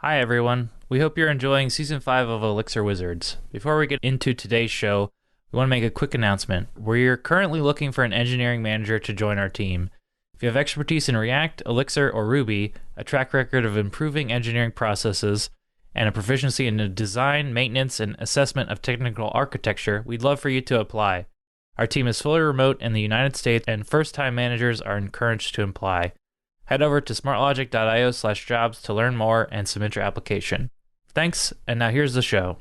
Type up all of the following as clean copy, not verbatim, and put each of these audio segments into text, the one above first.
Hi, everyone. We hope you're enjoying Season 5 of Elixir Wizards. Before we get into today's show, we want to make a quick announcement. We're currently looking for an engineering manager to join our team. If you have expertise in React, Elixir, or Ruby, a track record of improving engineering processes, and a proficiency in the design, maintenance, and assessment of technical architecture, we'd love for you to apply. Our team is fully remote in the United States, and first-time managers are encouraged to apply. Head over to smartlogic.io/jobs to learn more and submit your application. Thanks, and now here's the show.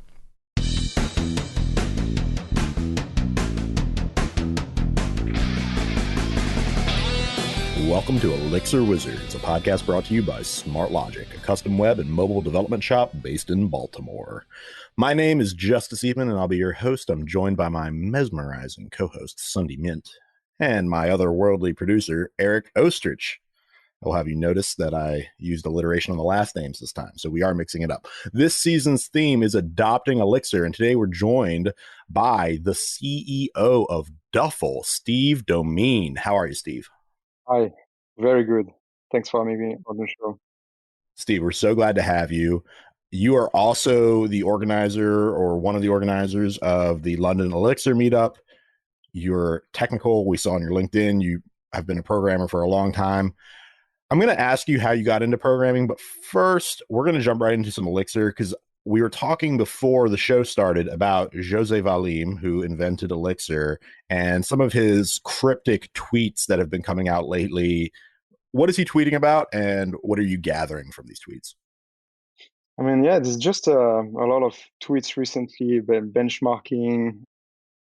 Welcome to Elixir Wizards, a podcast brought to you by SmartLogic, a custom web and mobile development shop based in Baltimore. My name is Justice Eatman, and I'll be your host. I'm joined by my mesmerizing co-host, Sunday Mint, and my otherworldly producer, Eric Ostrich. I will have you notice that I used alliteration on the last names this time, so we are mixing it up. This season's theme is adopting Elixir, and today we're joined by the CEO of Duffel, Steve Domin. How are you, Steve? Hi, very good. Thanks for having me on the show. Steve, we're so glad to have you. You are also the organizer or one of the organizers of the London Elixir Meetup. You're technical. We saw on your LinkedIn, you have been a programmer for a long time. I'm going to ask you how you got into programming, but first, we're going to jump right into some Elixir because we were talking before the show started about Jose Valim, who invented Elixir, and some of his cryptic tweets that have been coming out lately. What is he tweeting about, and what are you gathering from these tweets? I mean, yeah, there's just a lot of tweets recently, benchmarking,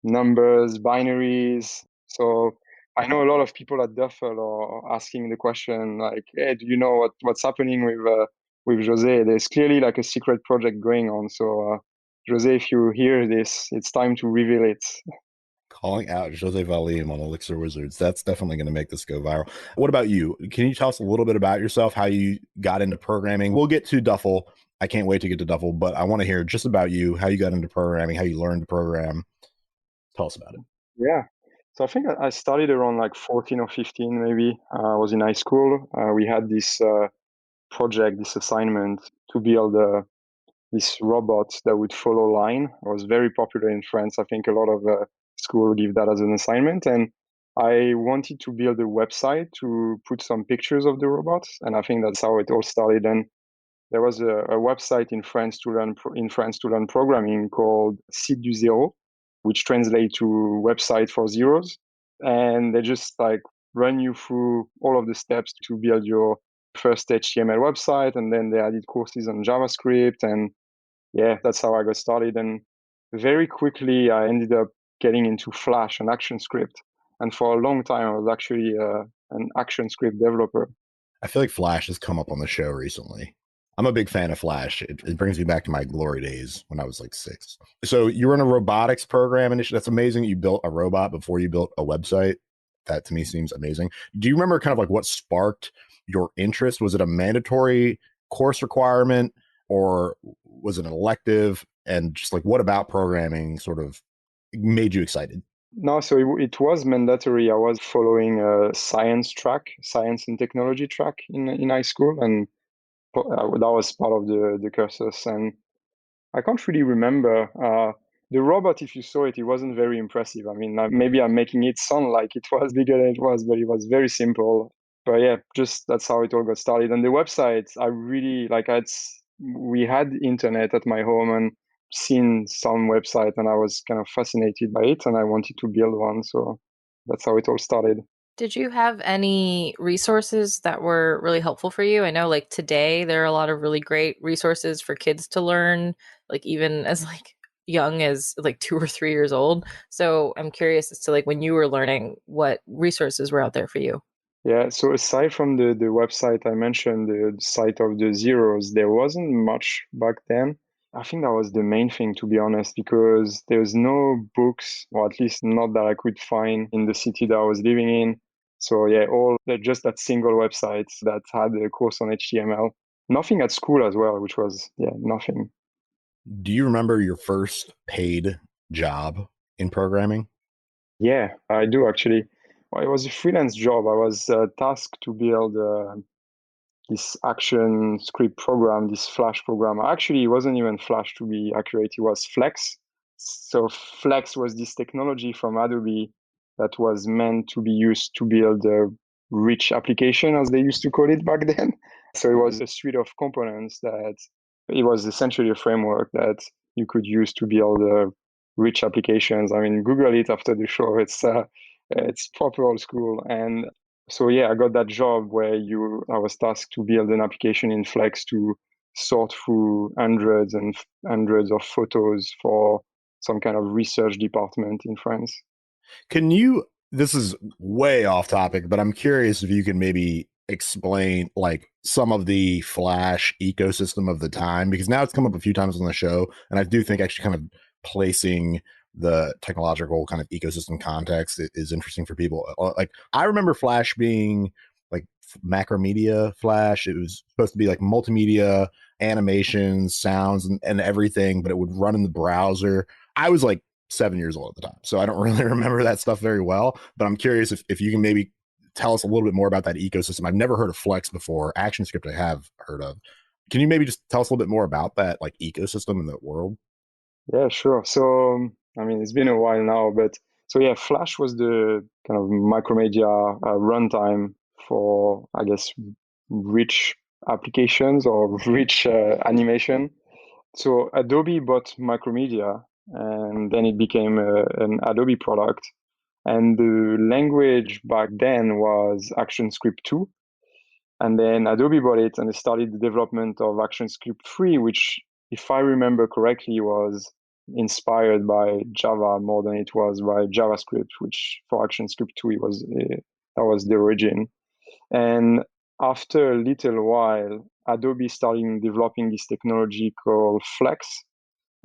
numbers, binaries. So I know a lot of people at Duffel are asking the question, like, hey, do you know what's happening with Jose? There's clearly like a secret project going on. So Jose, if you hear this, it's time to reveal it. Calling out Jose Valim on Elixir Wizards. That's definitely going to make this go viral. What about you? Can you tell us a little bit about yourself, how you got into programming? We'll get to Duffel. I can't wait to get to Duffel, but I want to hear just about you, how you got into programming, how you learned to program. Tell us about it. Yeah. So I think I started around like 14 or 15, maybe. I was in high school. We had this project, this assignment to build this robot that would follow line. It was very popular in France. I think a lot of schools give that as an assignment. And I wanted to build a website to put some pictures of the robots. And I think that's how it all started. And there was a website in France to learn programming called Site du Zéro, which translates to website for zeros. And they just like run you through all of the steps to build your first HTML website. And then they added courses on JavaScript. And yeah, that's how I got started. And very quickly, I ended up getting into Flash and ActionScript. And for a long time, I was actually an ActionScript developer. I feel like Flash has come up on the show recently. I'm a big fan of Flash. It brings me back to my glory days when I was like 6. So you were in a robotics program initially. That's amazing. You built a robot before you built a website. That to me seems amazing. Do you remember kind of like what sparked your interest? Was it a mandatory course requirement or was it an elective? And just like what about programming sort of made you excited? No, so it was mandatory. I was following a science and technology track in high school. And that was part of the cursus. And I can't really remember. The robot, if you saw it, it wasn't very impressive. I mean, maybe I'm making it sound like it was bigger than it was, but it was very simple. But yeah, just that's how it all got started. And the website, I really like. We had internet at my home and seen some website, and I was kind of fascinated by it, and I wanted to build one. So that's how it all started. Did you have any resources that were really helpful for you? I know like today there are a lot of really great resources for kids to learn, like even as like young as like 2 or 3 years old. So I'm curious as to like when you were learning, what resources were out there for you? Yeah, so aside from the website I mentioned, the site of the zeros, there wasn't much back then. I think that was the main thing, to be honest, because there's no books, or at least not that I could find in the city that I was living in. So yeah, just that single website that had a course on HTML. Nothing at school as well, which was, yeah, nothing. Do you remember your first paid job in programming? Yeah, I do actually. Well, it was a freelance job. I was tasked to build this action script program, this Flash program. Actually, it wasn't even Flash, to be accurate. It was Flex. So Flex was this technology from Adobe that was meant to be used to build a rich application, as they used to call it back then. So it was a suite of components that it was essentially a framework that you could use to build rich applications. I mean, Google it after the show. It's proper old school. And so yeah, I got that job where I was tasked to build an application in Flex to sort through hundreds and hundreds of photos for some kind of research department in France. This is way off topic, but I'm curious if you can maybe explain like some of the Flash ecosystem of the time, because now it's come up a few times on the show. And I do think actually kind of placing the technological kind of ecosystem context is interesting for people. Like I remember Flash being like Macromedia Flash. It was supposed to be like multimedia, animations, sounds, and everything, but it would run in the browser. I was like 7 years old at the time, so I don't really remember that stuff very well, but I'm curious if you can maybe tell us a little bit more about that ecosystem. I've never heard of Flex before. ActionScript I have heard of. Can you maybe just tell us a little bit more about that like ecosystem in the world? Yeah, sure. So, I mean, it's been a while now, but so yeah, Flash was the kind of Micromedia runtime for, I guess, rich applications or rich animation. So Adobe bought Micromedia, and then it became an Adobe product. And the language back then was ActionScript 2. And then Adobe bought it and they started the development of ActionScript 3, which, if I remember correctly, was inspired by Java more than it was by JavaScript, which for ActionScript 2, that was the origin. And after a little while, Adobe started developing this technology called Flex.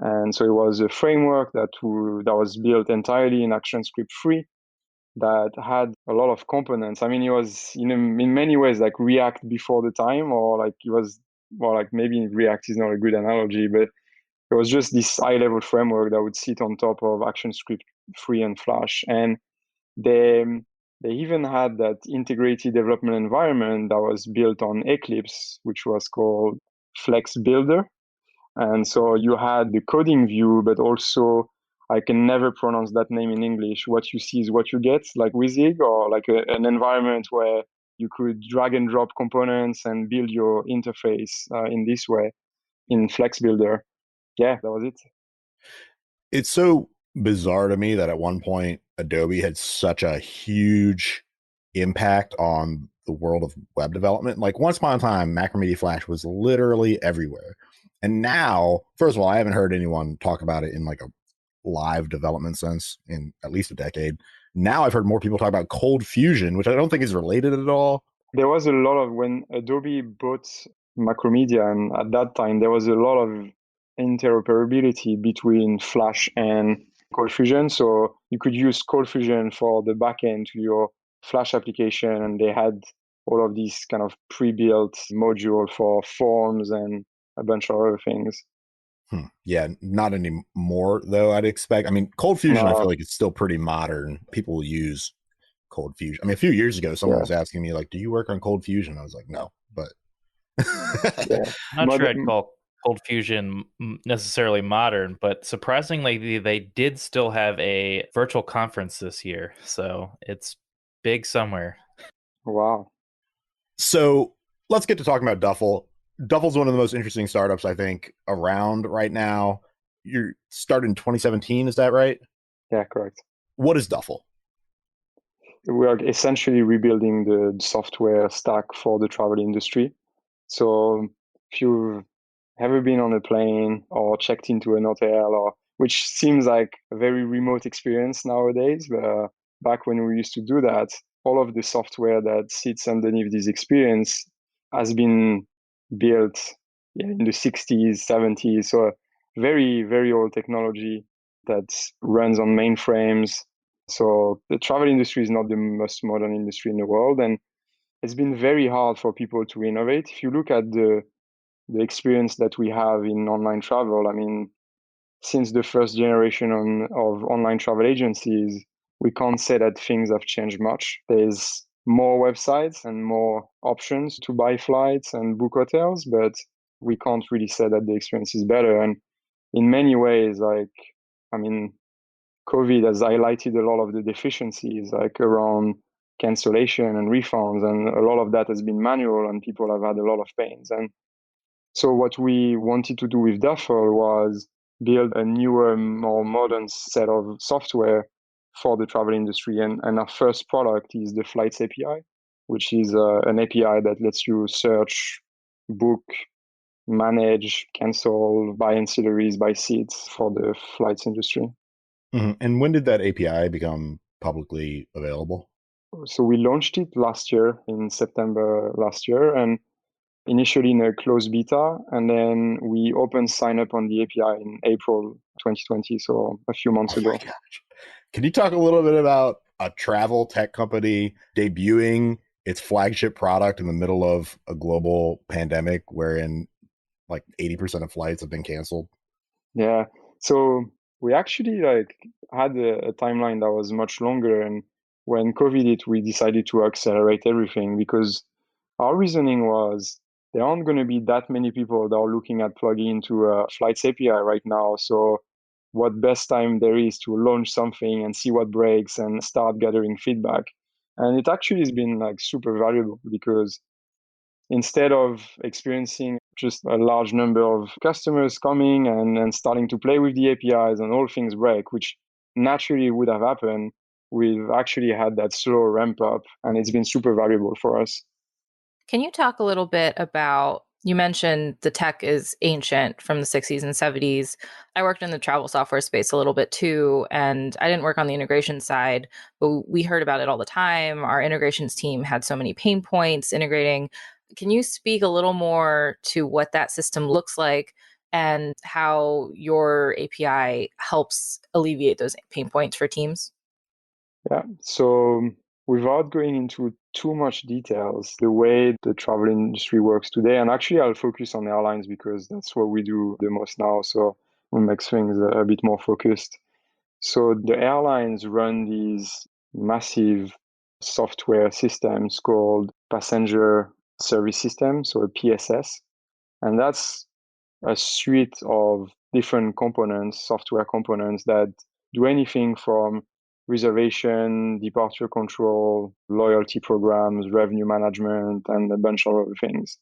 And so it was a framework that was built entirely in ActionScript 3 that had a lot of components. I mean, it was in many ways like React before the time, or like it was, well, like maybe React is not a good analogy, but it was just this high-level framework that would sit on top of ActionScript 3 and Flash. And they they even had that integrated development environment that was built on Eclipse, which was called Flex Builder. And so you had the coding view, but also I can never pronounce that name in English. What you see is what you get, like Wizig, or like an environment where you could drag and drop components and build your interface in this way in Flex Builder. Yeah, that was it. It's so bizarre to me that at one point Adobe had such a huge impact on the world of web development. Like once upon a time, Macromedia Flash was literally everywhere. And now, first of all, I haven't heard anyone talk about it in like a live development sense in at least a decade. Now I've heard more people talk about Cold Fusion, which I don't think is related at all. There was a lot of, when Adobe bought Macromedia, and at that time there was a lot of interoperability between Flash and Cold Fusion. So you could use Cold Fusion for the backend to your Flash application, and they had all of these kind of pre-built module for forms and a bunch of other things. Yeah, not anymore though. I'd expect. I mean, Cold Fusion, I feel No, like it's still pretty modern. People use Cold Fusion. I mean, a few years ago, someone yeah, was asking me like, "Do you work on Cold Fusion?" I was like, "No," but yeah. Not sure I'd call Cold Fusion necessarily modern, but surprisingly, they did still have a virtual conference this year, so it's big somewhere. Wow. So let's get to talking about Duffel. Duffel's one of the most interesting startups I think around right now. You started in 2017, is that right? Yeah, correct. What is Duffel? We are essentially rebuilding the software stack for the travel industry. So if you've ever been on a plane or checked into an hotel, or which seems like a very remote experience nowadays, but back when we used to do that, all of the software that sits underneath this experience has been built in the 60s, 70s. So very, very old technology that runs on mainframes. So the travel industry is not the most modern industry in the world. And it's been very hard for people to innovate. If you look at the experience that we have in online travel, I mean, since the first generation of online travel agencies, we can't say that things have changed much. There's more websites and more options to buy flights and book hotels, but we can't really say that the experience is better. And in many ways, I mean, COVID has highlighted a lot of the deficiencies, like around cancellation and refunds, and a lot of that has been manual, and people have had a lot of pains. And so what we wanted to do with Duffel was build a newer, more modern set of software for the travel industry. And our first product is the Flights API, which is an API that lets you search, book, manage, cancel, buy ancillaries, buy seats for the flights industry. Mm-hmm. And when did that API become publicly available? So we launched it last year in September last year, and initially in a closed beta, and then we opened sign up on the API in April 2020, so a few months ago. Gosh. Can you talk a little bit about a travel tech company debuting its flagship product in the middle of a global pandemic wherein like 80% of flights have been canceled? Yeah. So we actually had a timeline that was much longer, and when COVID hit, we decided to accelerate everything because our reasoning was there aren't going to be that many people that are looking at plugging into a Flights API right now. So what best time there is to launch something and see what breaks and start gathering feedback. And it actually has been super valuable because instead of experiencing just a large number of customers coming and starting to play with the APIs and all things break, which naturally would have happened, we've actually had that slow ramp up, and it's been super valuable for us. Can you talk a little bit about, you mentioned the tech is ancient from the 60s and 70s. I worked in the travel software space a little bit too, and I didn't work on the integration side, but we heard about it all the time. Our integrations team had so many pain points integrating. Can you speak a little more to what that system looks like and how your API helps alleviate those pain points for teams? Yeah. So without going into too much details, the way the travel industry works today, and actually I'll focus on airlines because that's what we do the most now. So we make things a bit more focused. So the airlines run these massive software systems called passenger service system, so a PSS. And that's a suite of different components, software components that do anything from reservation, departure control, loyalty programs, revenue management, and a bunch of other things.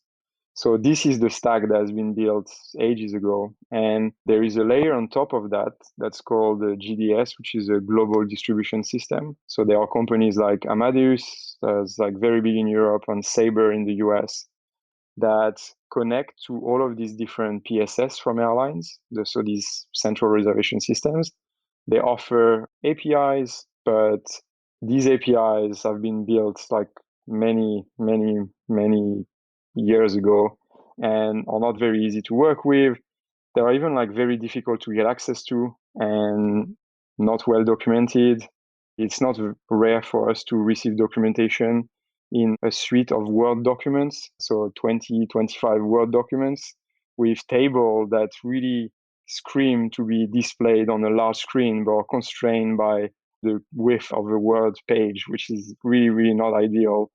So this is the stack that has been built ages ago. And there is a layer on top of that that's called the GDS, which is a global distribution system. So there are companies like Amadeus, that's very big in Europe, and Sabre in the US, that connect to all of these different PSS from airlines. So these central reservation systems, they offer APIs, but these APIs have been built many, many, many years ago and are not very easy to work with. They are even very difficult to get access to and not well documented. It's not rare for us to receive documentation in a suite of Word documents, so 20, 25 Word documents with tables that really scream to be displayed on a large screen but are constrained by the width of the Word page, which is really, really not ideal.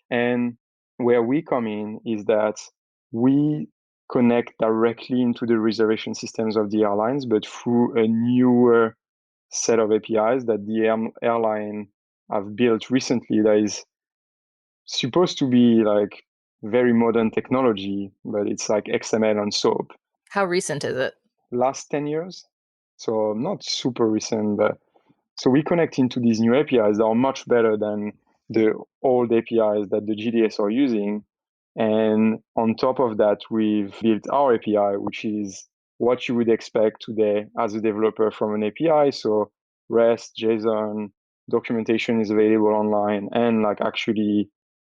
And where we come in is that we connect directly into the reservation systems of the airlines, but through a newer set of APIs that the airline have built recently that is supposed to be very modern technology, but it's like XML on SOAP. How recent is it? Last 10 years. So not super recent, but so we connect into these new APIs that are much better than the old APIs that the GDS are using. And on top of that, we've built our API, which is what you would expect today as a developer from an API. So REST, JSON, documentation is available online and actually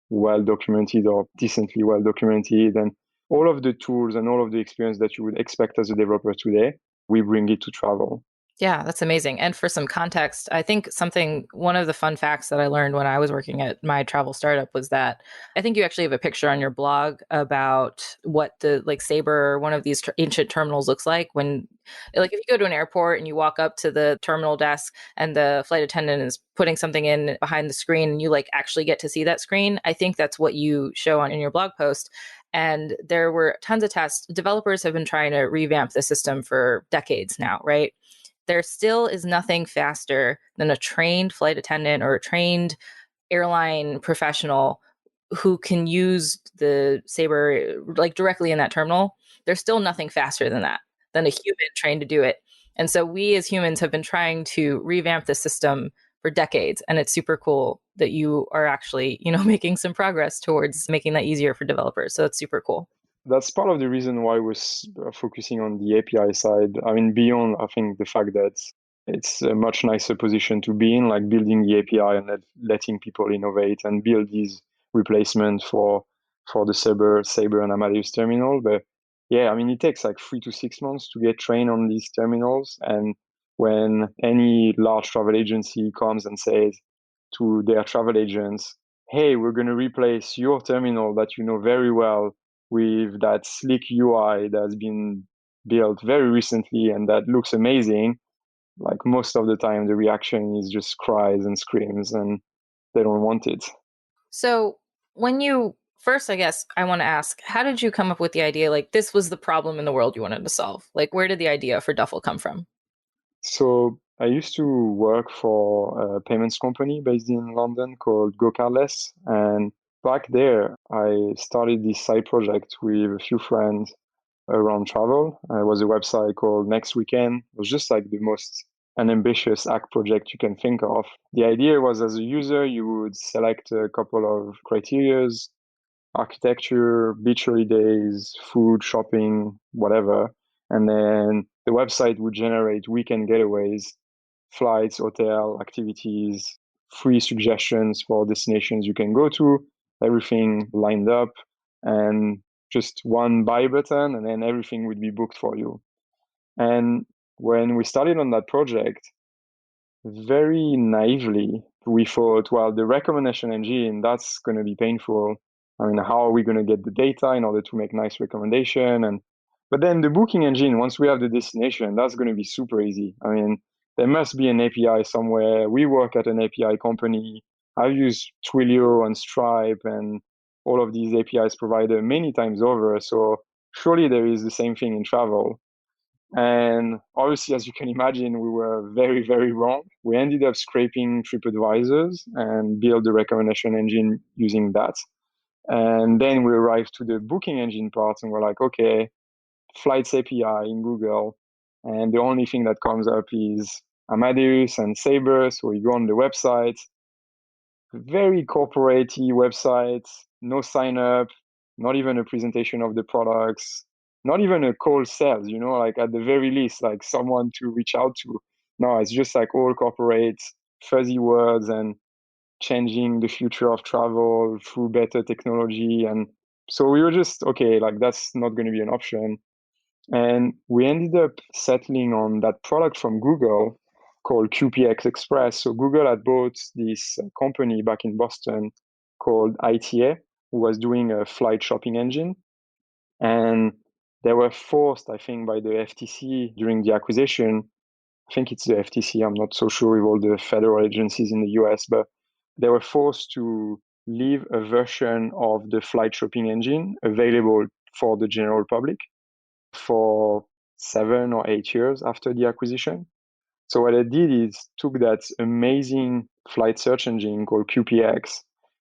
well documented or decently well documented. And all of the tools and all of the experience that you would expect as a developer today, we bring it to travel. Yeah, that's amazing. And for some context, I think one of the fun facts that I learned when I was working at my travel startup was that I think you actually have a picture on your blog about what the like Sabre, one of these ancient terminals looks like when, like if you go to an airport and you walk up to the terminal desk and the flight attendant is putting something in behind the screen and you like actually get to see that screen. I think that's what you show on in your blog post. And there were tons of tests. Developers have been trying to revamp the system for decades now, right? There still is nothing faster than a trained flight attendant or a trained airline professional who can use the Sabre like directly in that terminal. There's still nothing faster than that, than a human trained to do it. And so we as humans have been trying to revamp the system for decades. And it's super cool that you are actually, making some progress towards making that easier for developers. So it's super cool. That's part of the reason why we're focusing on the API side. I mean, beyond, I think, the fact that it's a much nicer position to be in, like building the API and letting people innovate and build these replacements for the Sabre and Amadeus terminal. But yeah, I mean, it takes like 3 to 6 months to get trained on these terminals. And when any large travel agency comes and says to their travel agents, hey, we're going to replace your terminal that you know very well with that slick UI that's been built very recently and that looks amazing, like most of the time the reaction is just cries and screams and they don't want it. So when you first, I guess I want to ask, how did you come up with the idea? Like this was the problem in the world you wanted to solve. Like where did the idea for Duffel come from? So I used to work for a payments company based in London called GoCardless. And back there, I started this side project with a few friends around travel. It was a website called Next Weekend. It was just like the most unambitious hack project you can think of. The idea was as a user, you would select a couple of criterias, architecture, beach holidays, food, shopping, whatever. And then the website would generate weekend getaways, flights, hotel, activities, free suggestions for destinations you can go to, everything lined up, and just one buy button, and then everything would be booked for you. And when we started on that project, very naively, we thought, well, the recommendation engine, that's going to be painful. I mean, how are we going to get the data in order to make nice recommendation? But then the booking engine, once we have the destination, that's going to be super easy. I mean, there must be an API somewhere. We work at an API company. I've used Twilio and Stripe and all of these APIs provider many times over. So surely there is the same thing in travel. And obviously, as you can imagine, we were very, very wrong. We ended up scraping TripAdvisors and build the recommendation engine using that. And then we arrived to the booking engine part and we're like, okay, flights API in Google. And the only thing that comes up is Amadeus and Sabre. So we go on the website, very corporate-y website, no sign up, not even a presentation of the products, not even a call sales, like at the very least, like someone to reach out to. No, it's just like all corporate, fuzzy words and changing the future of travel through better technology. And so we were just, okay, like that's not going to be an option. And we ended up settling on that product from Google called QPX Express. So Google had bought this company back in Boston called ITA, who was doing a flight shopping engine. And they were forced, I think, by the FTC during the acquisition. I think it's the FTC. I'm not so sure with all the federal agencies in the US, but they were forced to leave a version of the flight shopping engine available for the general public for 7 or 8 years after the acquisition. So what I did is took that amazing flight search engine called QPX,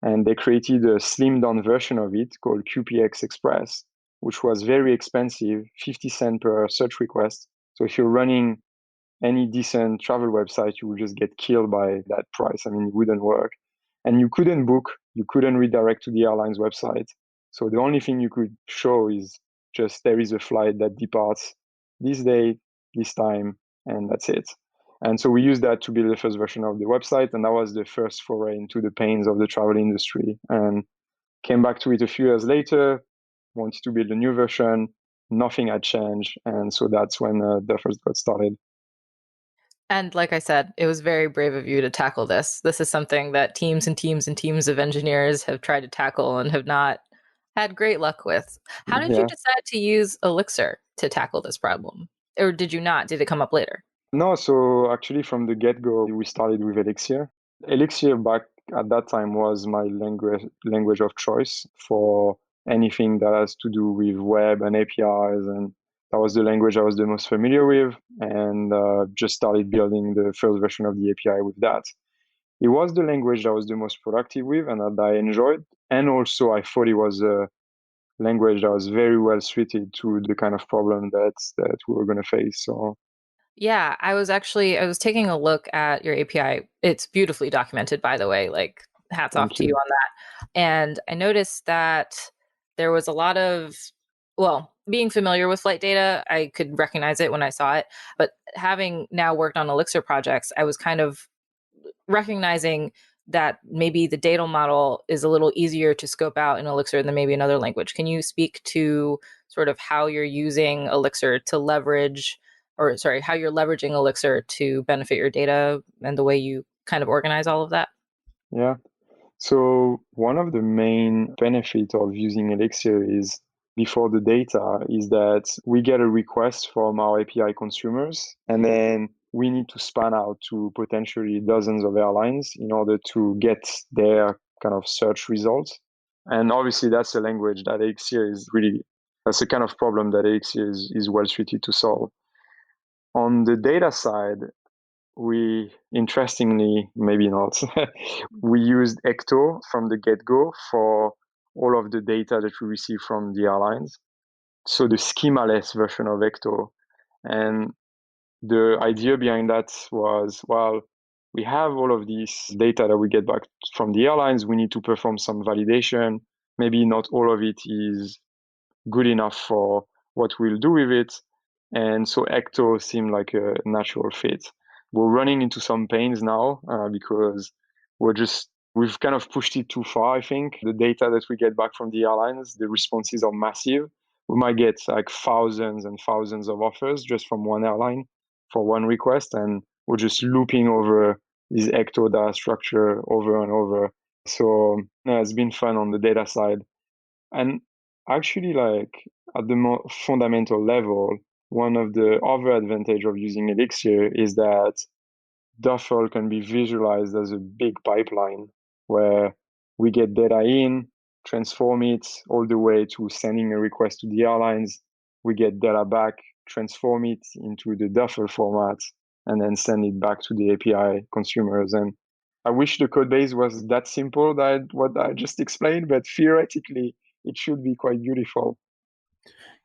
and they created a slimmed down version of it called QPX Express, which was very expensive, 50 cents per search request. So if you're running any decent travel website, you would just get killed by that price. I mean, it wouldn't work. And you couldn't book, you couldn't redirect to the airline's website. So the only thing you could show is just there is a flight that departs this day, this time, and that's it. And so we used that to build the first version of the website. And that was the first foray into the pains of the travel industry. And came back to it a few years later, wanted to build a new version. Nothing had changed. And so that's when Duffel got started. And like I said, it was very brave of you to tackle this. This is something that teams and teams and teams of engineers have tried to tackle and have not had great luck with. How did you Yeah. decide to use Elixir to tackle this problem? Or did you not? Did it come up later? No, so actually from the get-go, we started with Elixir. Elixir back at that time was my language of choice for anything that has to do with web and APIs, and that was the language I was the most familiar with, and just started building the first version of the API with that. It was the language that I was the most productive with and that I enjoyed, and also I thought it was a language that was very well suited to the kind of problem that we were going to face. So Yeah, I was taking a look at your API. It's beautifully documented, by the way. Like, hats off thank to you you. on that. And I noticed that there was a lot of, well, being familiar with flight data, I could recognize it when I saw it. But having now worked on Elixir projects, I was kind of recognizing that maybe the data model is a little easier to scope out in Elixir than maybe another language. Can you speak to sort of how you're using Elixir to leverage, or sorry, how you're leveraging Elixir to benefit your data and the way you kind of organize all of that? Yeah. So one of the main benefits of using Elixir is before the data is that we get a request from our API consumers, and then we need to span out to potentially dozens of airlines in order to get their kind of search results. And obviously that's a language that Elixir is really, that's a kind of problem that Elixir is well suited to solve. On the data side, we interestingly, maybe not, we used Ecto from the get-go for all of the data that we receive from the airlines. So the schema-less version of Ecto. And the idea behind that was, well, we have all of this data that we get back from the airlines. We need to perform some validation. Maybe not all of it is good enough for what we'll do with it. And so Ecto seemed like a natural fit. We're running into some pains now because we've kind of pushed it too far, I think. The data that we get back from the airlines, the responses are massive. We might get like thousands and thousands of offers just from one airline for one request. And we're just looping over this Ecto data structure over and over. So it's been fun on the data side. And actually, like at the more fundamental level, one of the other advantage of using Elixir is that Duffel can be visualized as a big pipeline where we get data in, transform it all the way to sending a request to the airlines. We get data back, transform it into the Duffel format, and then send it back to the API consumers. And I wish the code base was that simple that what I just explained, but theoretically, it should be quite beautiful.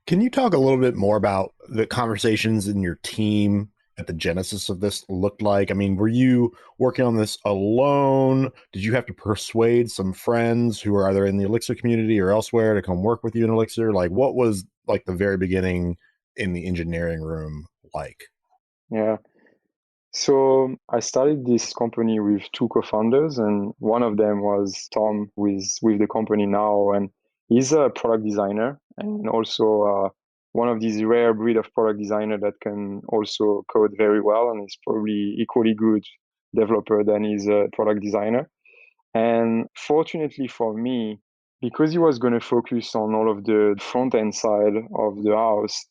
Can you talk a little bit more about the conversations in your team at the genesis of this looked like? I mean, were you working on this alone? Did you have to persuade some friends who are either in the Elixir community or elsewhere to come work with you in Elixir? Like, what was like the very beginning in the engineering room like? Yeah. So I started this company with two co-founders, and one of them was Tom, who is with the company now, and he's a product designer and also one of these rare breed of product designer that can also code very well, and is probably equally good developer than he's a product designer. And fortunately for me, because he was going to focus on all of the front end side of the house,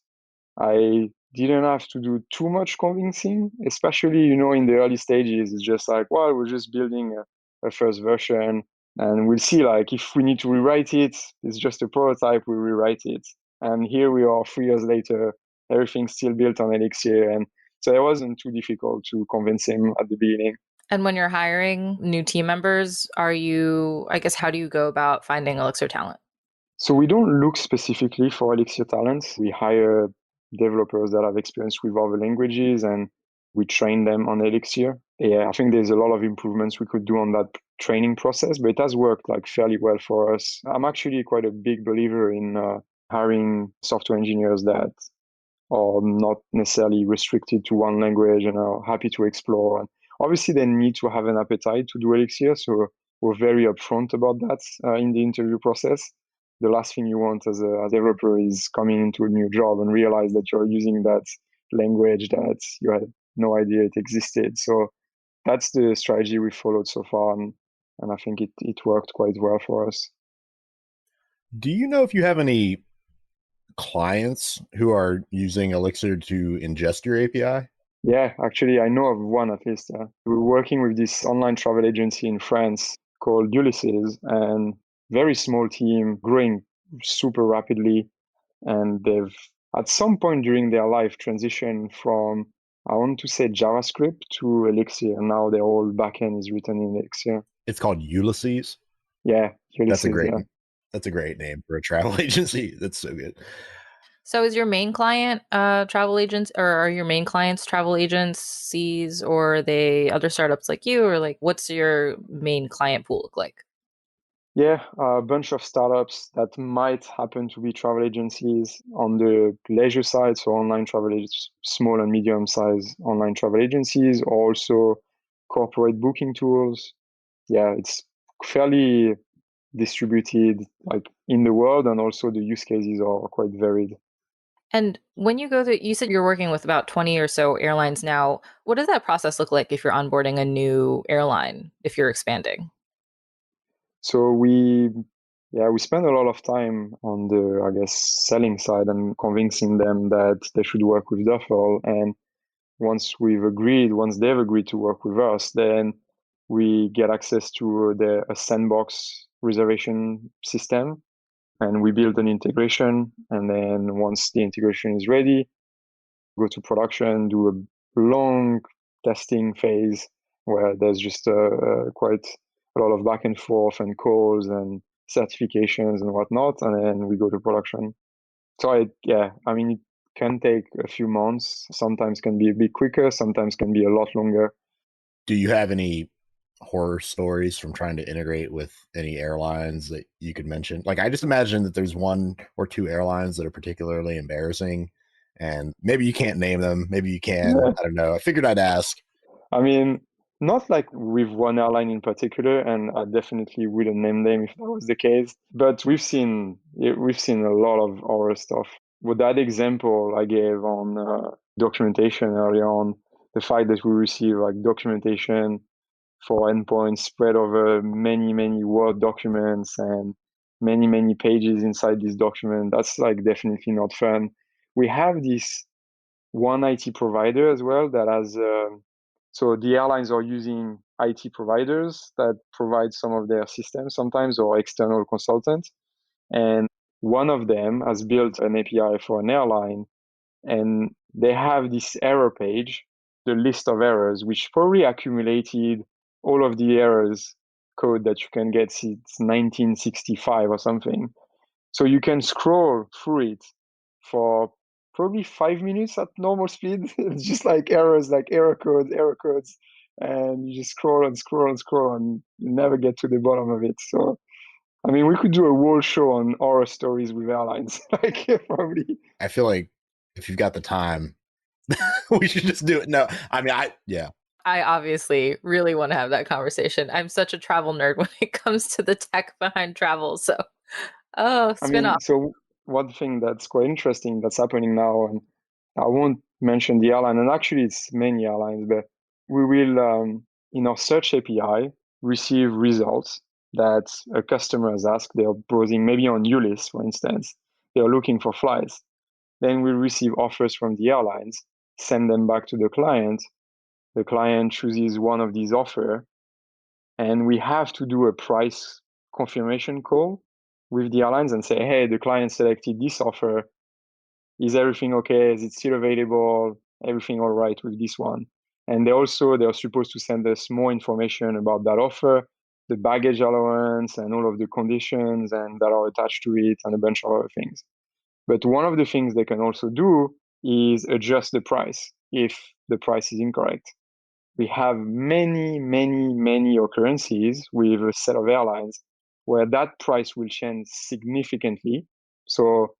I didn't have to do too much convincing, especially, in the early stages. It's just like, well, we're just building a first version and we'll see, like, if we need to rewrite it, it's just a prototype, we rewrite it. And here we are 3 years later, everything's still built on Elixir. And so it wasn't too difficult to convince him at the beginning. And when you're hiring new team members, I guess, how do you go about finding Elixir talent? So we don't look specifically for Elixir talents. We hire developers that have experience with other languages and we train them on Elixir. Yeah, I think there's a lot of improvements we could do on that training process, but it has worked like fairly well for us. I'm actually quite a big believer in hiring software engineers that are not necessarily restricted to one language and are happy to explore. And obviously, they need to have an appetite to do Elixir. So we're very upfront about that in the interview process. The last thing you want as a developer is coming into a new job and realize that you're using that language that you had no idea it existed. So that's the strategy we followed so far, and I think it worked quite well for us. Do you know if you have any clients who are using Elixir to ingest your API? Yeah, actually, I know of one at least. We're working with this online travel agency in France called Ulysses, and very small team, growing super rapidly. And they've, at some point during their life, transitioned from, I want to say, JavaScript to Elixir. Now their whole backend is written in Elixir. It's called Ulysses. Yeah, That's a Ulysses, great yeah. that's a great name for a travel agency. That's so good. So is your main client travel agents, or are your main clients travel agencies, or are they other startups like you, or like what's your main client pool look like? Yeah, a bunch of startups that might happen to be travel agencies on the leisure side, so online travel small and medium size online travel agencies, or also corporate booking tools. Yeah, it's fairly distributed like in the world, and also the use cases are quite varied. And when you go you said you're working with about 20 or so airlines now. What does that process look like if you're onboarding a new airline, if you're expanding? So we spend a lot of time on the, I guess, selling side and convincing them that they should work with Duffel. And once they've agreed to work with us, then we get access to a sandbox reservation system, and we build an integration. And then once the integration is ready, go to production, do a long testing phase where there's just quite a lot of back and forth and calls and certifications and whatnot, and then we go to production. So I mean, it can take a few months. Sometimes can be a bit quicker. Sometimes can be a lot longer. Do you have any horror stories from trying to integrate with any airlines that you could mention? Like, I just imagine that there's one or two airlines that are particularly embarrassing, and maybe you can't name them. Maybe you can. I don't know. I figured I'd ask. I mean, not like with one airline in particular, and I definitely wouldn't name them if that was the case. But we've seen a lot of horror stuff. With that example I gave on documentation earlier on, the fact that we receive like documentation for endpoints spread over many Word documents and many pages inside this document, that's like definitely not fun. We have this one IT provider as well that has so the airlines are using IT providers that provide some of their systems sometimes, or external consultants. And one of them has built an API for an airline, and they have this error page, the list of errors, which probably accumulated all of the errors code that you can get since 1965 or something. So you can scroll through it for probably 5 minutes at normal speed. It's just like errors, like error codes, and you just scroll and scroll and scroll, and you never get to the bottom of it. So, I mean, we could do a whole show on horror stories with airlines, like probably. I feel like if you've got the time, we should just do it. No, I mean, yeah. I obviously really want to have that conversation. I'm such a travel nerd when it comes to the tech behind travel. So, I spin mean, off. so one thing that's quite interesting that's happening now, and I won't mention the airline, and actually it's many airlines, but we will, in our search API, receive results that a customer has asked. They're browsing maybe on Ulyss, for instance. They're looking for flights. Then we receive offers from the airlines, send them back to the client. The client chooses one of these offers, and we have to do a price confirmation call with the airlines and say, hey, the client selected this offer. Is everything okay? Is it still available? Everything all right with this one? And they're supposed to send us more information about that offer, the baggage allowance, and all of the conditions and that are attached to it, and a bunch of other things. But one of the things they can also do is adjust the price if the price is incorrect. We have many occurrences with a set of airlines where that price will change significantly. So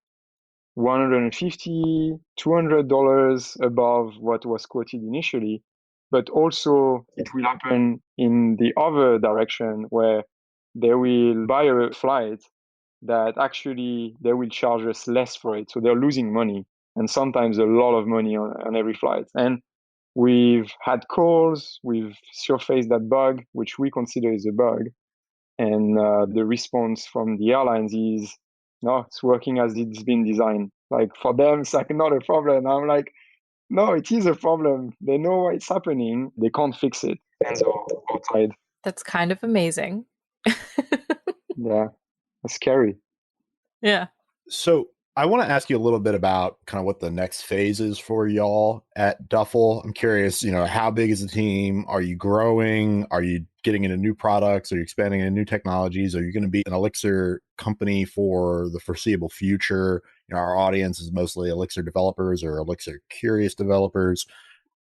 $150, $200 above what was quoted initially, but also it will happen in the other direction where they will buy a flight that actually they will charge us less for it. So they're losing money, and sometimes a lot of money on every flight. And We've had calls, we've surfaced that bug, which we consider is a bug. And the response from the airlines is, no, it's working as it's been designed. Like for them, it's like not a problem. I'm like, no, it is a problem. They know why it's happening. They can't fix it. And so outside. That's kind of amazing. Yeah, that's scary. Yeah. So I want to ask you a little bit about kind of what the next phase is for y'all at Duffel. I'm curious, how big is the team? Are you growing? Are you getting into new products? Are you expanding into new technologies? Are you going to be an Elixir company for the foreseeable future? Our audience is mostly Elixir developers or Elixir curious developers.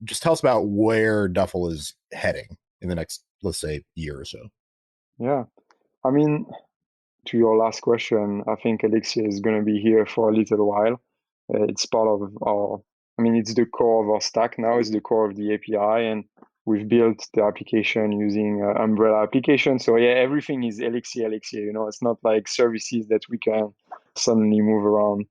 Just tell us about where Duffel is heading in the next, let's say, year or so. Yeah. I mean, to your last question, I think Elixir is going to be here for a little while. It's part of it's the core of our stack now. It's the core of the API, and we've built the application using Umbrella application. So yeah, everything is Elixir. It's not like services that we can suddenly move around.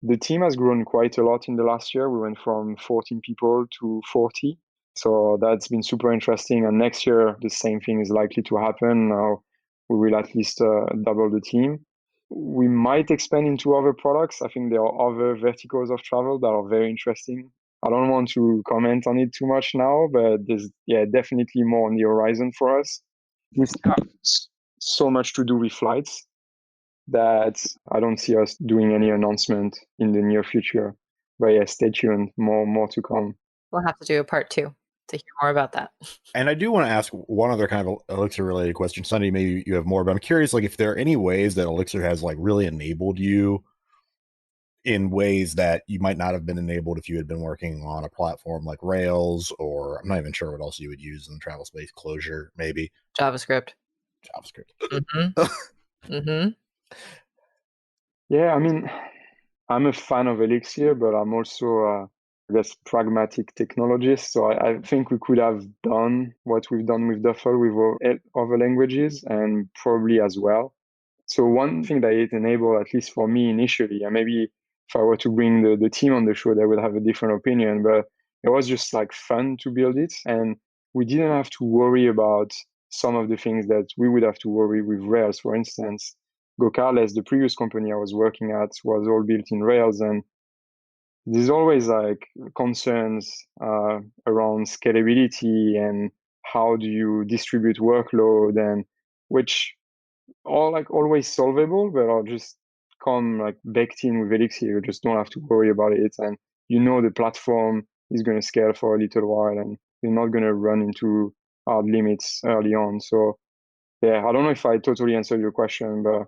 The team has grown quite a lot in the last year. We went from 14 people to 40. So that's been super interesting. And next year, the same thing is likely to happen. Now we will at least double the team. We might expand into other products. I think there are other verticals of travel that are very interesting. I don't want to comment on it too much now, but there's definitely more on the horizon for us. We still have so much to do with flights that I don't see us doing any announcement in the near future. But yeah, stay tuned. More to come. We'll have to do a part 2 to hear more about that. And I do want to ask one other kind of Elixir related question. Sunny, maybe you have more, but I'm curious, like, if there are any ways that Elixir has like really enabled you in ways that you might not have been enabled if you had been working on a platform like Rails, or I'm not even sure what else you would use in the travel space. Closure, maybe. JavaScript. Mm-hmm. Yeah, I mean, I'm a fan of Elixir, but I'm also, I guess, pragmatic technologist. So I think we could have done what we've done with Duffel with other languages, and probably as well. So one thing that it enabled, at least for me initially, and maybe if I were to bring the team on the show, they would have a different opinion, but it was just like fun to build it. And we didn't have to worry about some of the things that we would have to worry with Rails. For instance, GoCarless, the previous company I was working at, was all built in Rails. And there's always like concerns around scalability and how do you distribute workload, and which are like always solvable, but are just come like baked in with Elixir. You just don't have to worry about it, and the platform is going to scale for a little while, and you're not going to run into hard limits early on. So yeah, I don't know if I totally answered your question, but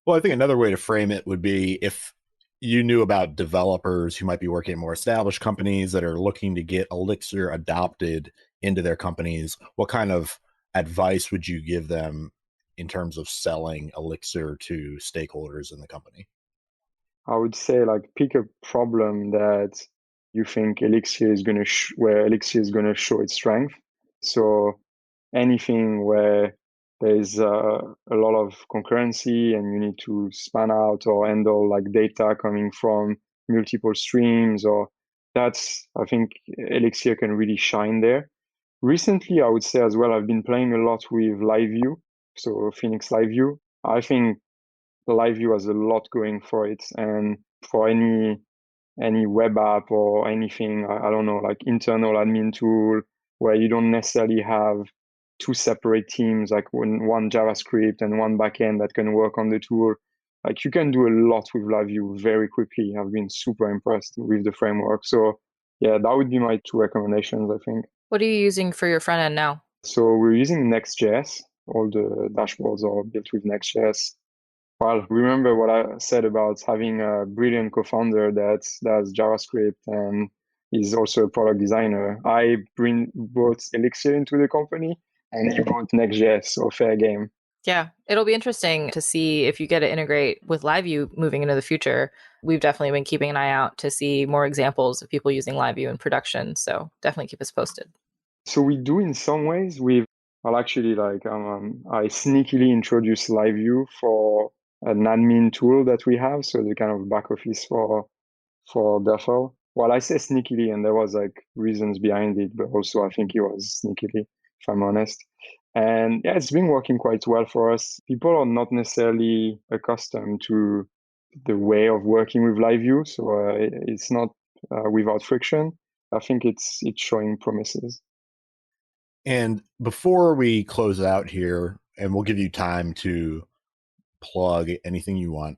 well, I think another way to frame it would be if you knew about developers who might be working at more established companies that are looking to get Elixir adopted into their companies, what kind of advice would you give them in terms of selling Elixir to stakeholders in the company? I would say like pick a problem that you think Elixir is going to where Elixir is going to show its strength. So anything where there's a lot of concurrency and you need to span out or handle like data coming from multiple streams, or that's, I think Elixir can really shine there. Recently, I would say as well, I've been playing a lot with LiveView, so Phoenix LiveView. I think LiveView has a lot going for it, and for any web app or anything, I don't know, like internal admin tool where you don't necessarily have two separate teams, like one JavaScript and one backend that can work on the tool. Like you can do a lot with LiveView very quickly. I've been super impressed with the framework. So yeah, that would be my 2 recommendations, I think. What are you using for your front end now? So we're using Next.js. All the dashboards are built with Next.js. Well, remember what I said about having a brilliant co-founder that does JavaScript and is also a product designer. I brought Elixir into the company, and he brought Next.js, so fair game. Yeah, it'll be interesting to see if you get to integrate with LiveView moving into the future. We've definitely been keeping an eye out to see more examples of people using LiveView in production. So definitely keep us posted. So we do in some ways. I'll actually I sneakily introduced LiveView for an admin tool that we have, so the kind of back office for Duffel. Well, I say sneakily, and there was like reasons behind it, but also I think it was sneakily, if I'm honest. And yeah, it's been working quite well for us. People are not necessarily accustomed to the way of working with live view, so it's not without friction. I think it's showing promises. And before we close out here, and we'll give you time to plug anything you want,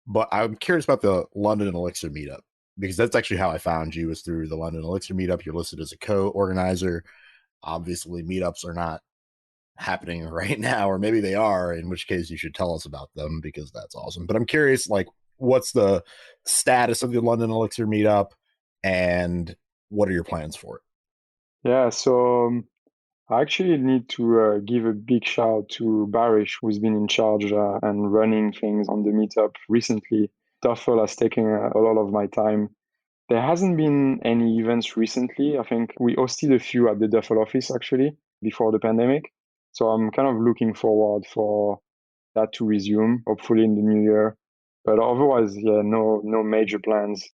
but I'm curious about the London Elixir Meetup, because that's actually how I found you, was through the London Elixir Meetup. You're listed as a co-organizer. Obviously, meetups are not happening right now, or maybe they are, in which case you should tell us about them, because that's awesome. But I'm curious, like, what's the status of the London Elixir Meetup, and what are your plans for it? Yeah, so I actually need to give a big shout to Barish, who's been in charge and running things on the meetup recently. Duffel has taken a lot of my time. There hasn't been any events recently. I think we hosted a few at the Duffel office actually before the pandemic. So I'm kind of looking forward for that to resume, hopefully in the new year. But otherwise, yeah, no major plans.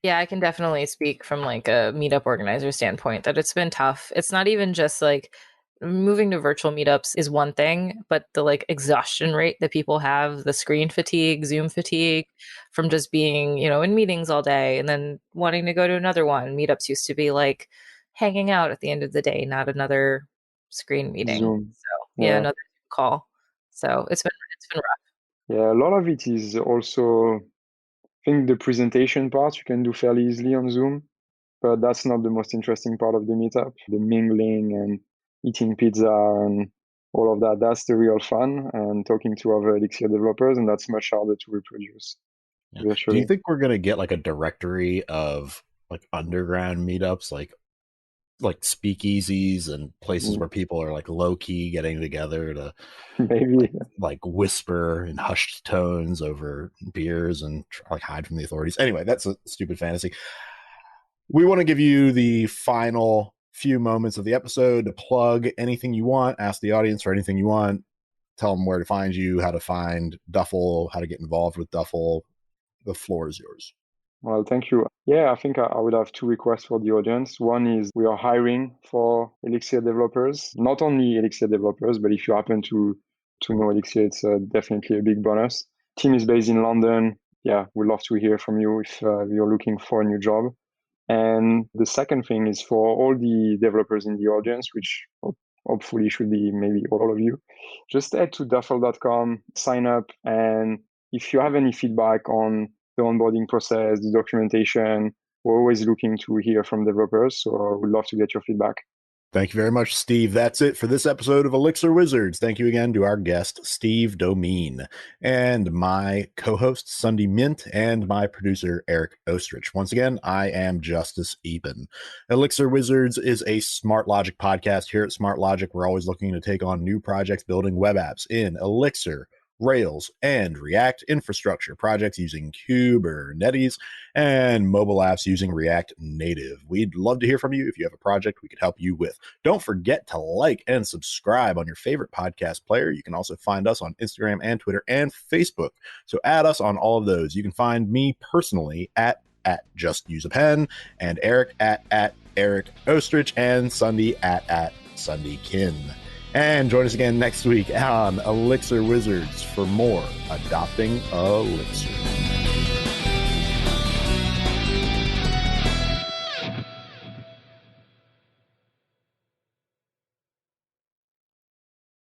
Yeah, I can definitely speak from like a meetup organizer standpoint that it's been tough. It's not even just like moving to virtual meetups is one thing, but the like exhaustion rate that people have, the screen fatigue, Zoom fatigue from just being, in meetings all day and then wanting to go to another one. Meetups used to be like hanging out at the end of the day, not another screen meeting. Zoom. So, yeah, Yeah. another call. So, it's been rough. Yeah, a lot of it is also, I think the presentation part you can do fairly easily on Zoom, but that's not the most interesting part of the meetup. The mingling and eating pizza and all of that, that's the real fun, and talking to other Elixir developers, and that's much harder to reproduce Yeah. Do you virtually. think we're going to get like a directory of like underground meetups, like speakeasies and places where people are like low key getting together to Maybe. like whisper in hushed tones over beers and like hide from the authorities? Anyway, that's a stupid fantasy. We want to give you the final few moments of the episode to plug anything you want, ask the audience for anything you want, tell them where to find you, how to find Duffel, how to get involved with Duffel. The floor is yours. Well, thank you. Yeah, I think I would have two requests for the audience. One is we are hiring for Elixir developers, not only Elixir developers, but if you happen to know Elixir, it's definitely a big bonus. Team is based in London. Yeah, we'd love to hear from you if you're looking for a new job. And the second thing is for all the developers in the audience, which hopefully should be maybe all of you, just head to duffel.com, sign up, and if you have any feedback on the onboarding process, the documentation, we're always looking to hear from developers, so we'd love to get your feedback. Thank you very much, Steve. That's it for this episode of Elixir Wizards. Thank you again to our guest, Steve Domin, and my co-host, Sunday Mint, and my producer, Eric Ostrich. Once again, I am Justice Eben. Elixir Wizards is a Smart Logic podcast. Here at Smart Logic, we're always looking to take on new projects building web apps in Elixir, Rails, and React infrastructure, projects using Kubernetes, and mobile apps using React Native. We'd love to hear from you if you have a project we could help you with. Don't forget to like and subscribe on your favorite podcast player. You can also find us on Instagram and Twitter and Facebook. So add us on all of those. You can find me personally at Just Use a Pen, and Eric at Eric Ostrich, and Sunday at Sunday Kin. And join us again next week on Elixir Wizards for more Adopting Elixir.